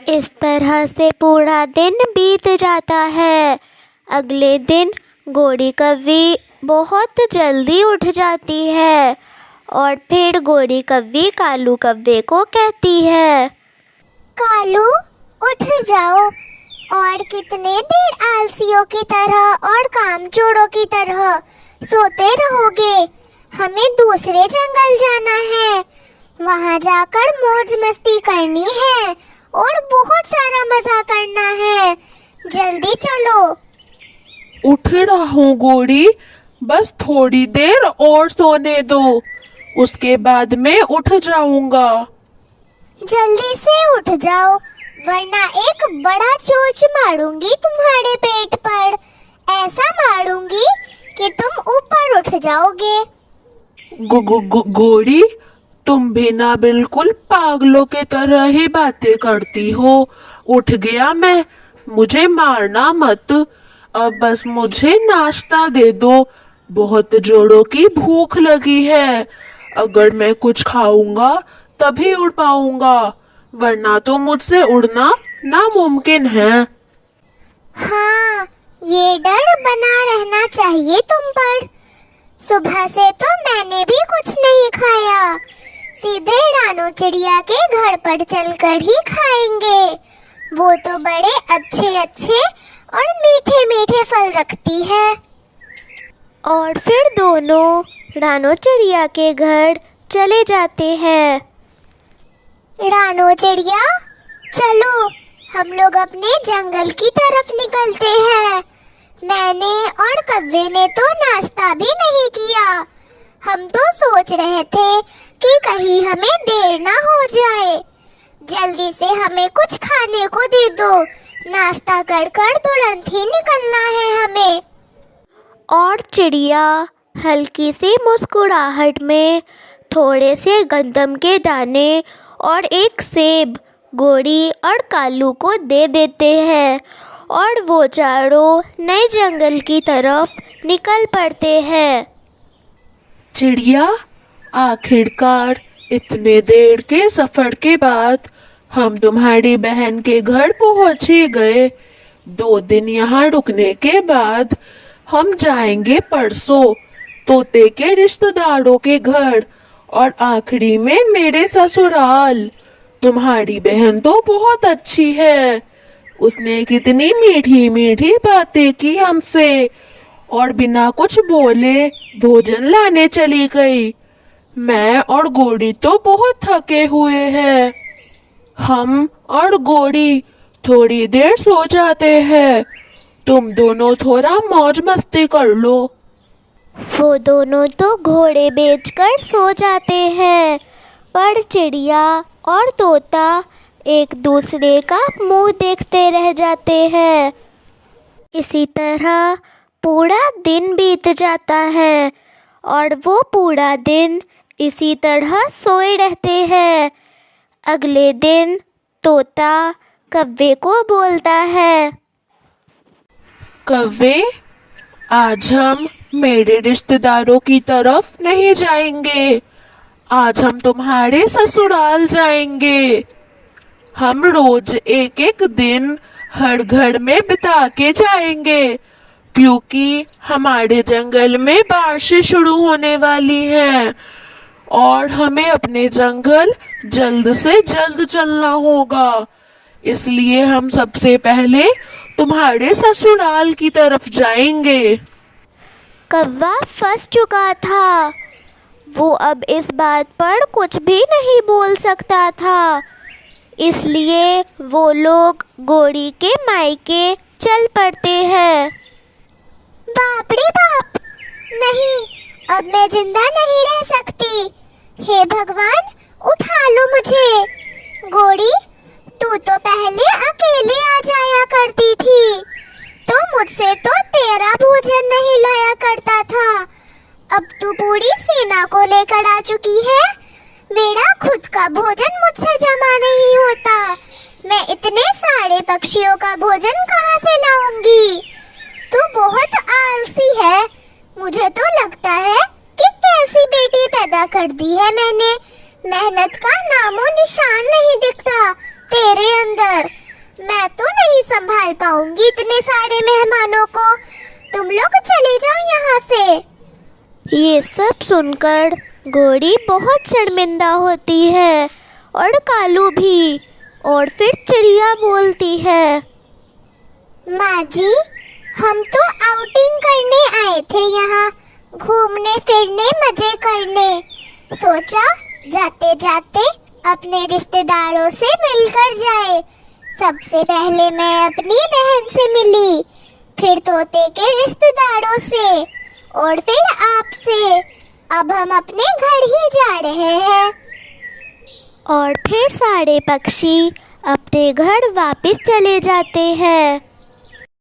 इस तरह से पूरा दिन बीत जाता है। अगले दिन गोरी कव्वी बहुत जल्दी उठ जाती है और फिर गोरी कव्वी कालू कव्वे को कहती है, कालू, उठ जाओ। और कितने देर आलसियों की तरह और कामचोरों की तरह सोते रहोगे? हमें दूसरे जंगल जाना है, वहाँ जाकर मौज मस्ती करनी है और बहुत सारा मजा करना है। जल्दी चलो। उठ रहा हूँ गोरी, बस थोड़ी देर और सोने दो, उसके बाद मैं उठ जाऊंगा। जल्दी से उठ जाओ, वरना एक बड़ा चोंच मारूंगी तुम्हारे पेट पर। ऐसा मारूंगी कि तुम ऊपर उठ जाओगे। गोरी, तुम भी ना बिल्कुल पागलों के तरह ही बातें करती हो। उठ गया मैं, मुझे मारना मत। अब बस मुझे नाश्ता दे दो, बहुत जोरों की भूख लगी है। अगर मैं कुछ खाऊंगा तभी उड़ पाऊंगा, वरना तो मुझसे उड़ना नामुमकिन है। हाँ, ये डर बना रहना चाहिए तुम पर। सुबह से तो मैंने भी कुछ नहीं खाया, सीधे रानो चिड़िया के घर पर चलकर ही खाएंगे। वो तो बड़े अच्छे अच्छे और मीठे मीठे फल रखती है। और फिर दोनों रानो चिड़िया के घर चले जाते हैं। रानो चिड़िया, चलो हम लोग अपने जंगल की तरफ निकलते हैं। मैंने और कव्वे ने तो नाश्ता भी नहीं किया। हम तो सोच रहे थे कि कहीं हमें देर ना हो जाए। जल्दी से हमें कुछ खाने को दे दो, नाश्ता कर कर तुरंत ही निकलना है हमें। और चिड़िया हल्की सी मुस्कुराहट में थोड़े से गंदम के दाने और एक सेब गोरी और कालू को दे देते हैं और वो चारों नए जंगल की तरफ निकल पड़ते हैं। चिड़िया, आखिरकार इतने देर के सफर के बाद हम तुम्हारी बहन के घर पहुंच ही गए। 2 दिन यहाँ रुकने के बाद हम जाएंगे परसों तोते के रिश्तेदारों के घर और आखिरी में मेरे ससुराल। तुम्हारी बहन तो बहुत अच्छी है, उसने कितनी मीठी मीठी बातें की हमसे और बिना कुछ बोले भोजन लाने चली गई। मैं और गोरी तो बहुत थके हुए हैं। हम और गोरी थोड़ी देर सो जाते हैं, तुम दोनों थोड़ा मौज मस्ती कर लो। वो दोनों तो घोड़े बेचकर सो जाते हैं, पर चिड़िया और तोता एक दूसरे का मुंह देखते रह जाते हैं। इसी तरह पूरा दिन बीत जाता है और वो पूरा दिन इसी तरह सोए रहते हैं। अगले दिन तोता कव्वे को बोलता है, कव्वे, आज हम मेरे रिश्तेदारों की तरफ नहीं जाएंगे, आज हम तुम्हारे ससुराल जाएंगे। हम रोज एक एक दिन हर घर में बिता के जाएंगे, क्योंकि हमारे जंगल में बारिशें शुरू होने वाली हैं और हमें अपने जंगल जल्द से जल्द चलना होगा। इसलिए हम सबसे पहले तुम्हारे ससुराल की तरफ जाएंगे। कौवा फंस चुका था। वो अब इस बात पर कुछ भी नहीं बोल सकता था, इसलिए वो लोग गोरी के मायके चल पड़ते हैं। बाप रे बाप, नहीं, अब मैं जिंदा नहीं रह सकती। हे भगवान, उठा लो मुझे। गोरी, तू तो पहले अकेले आ जाया करती थी, तो मुझसे तो तेरा भोजन नहीं लाया करता था। अब तू पूरी सेना को लेकर आ चुकी है। मेरा खुद का भोजन मुझसे जमा नहीं होता। मैं इतने सारे पक्षियों का भोजन कहाँ से लाऊंगी? तू बहुत आलसी है। मुझे तो लगता है कि कैसी बेटी पैदा कर दी है मैंने। मेहनत का नामो निशान नहीं दिखता तेरे अंदर। मैं तो नहीं संभाल पाऊंगी इतने सारे मेहमानों को। तुम लोग चले जाओ यहाँ से। ये सब सुनकर घोड़ी बहुत शर्मिंदा होती है और कालू भी। और फिर चिड़िया बोलती है, माँ जी, हम तो आउटिंग करने आए थे यहाँ, घूमने फिरने मजे करने। सोचा जाते जाते अपने रिश्तेदारों से मिलकर जाए। सबसे पहले मैं अपनी बहन से मिली, फिर तोते के रिश्तेदारों से और फिर आपसे। अब हम अपने घर ही जा रहे हैं। और फिर सारे पक्षी अपने घर वापस चले जाते हैं।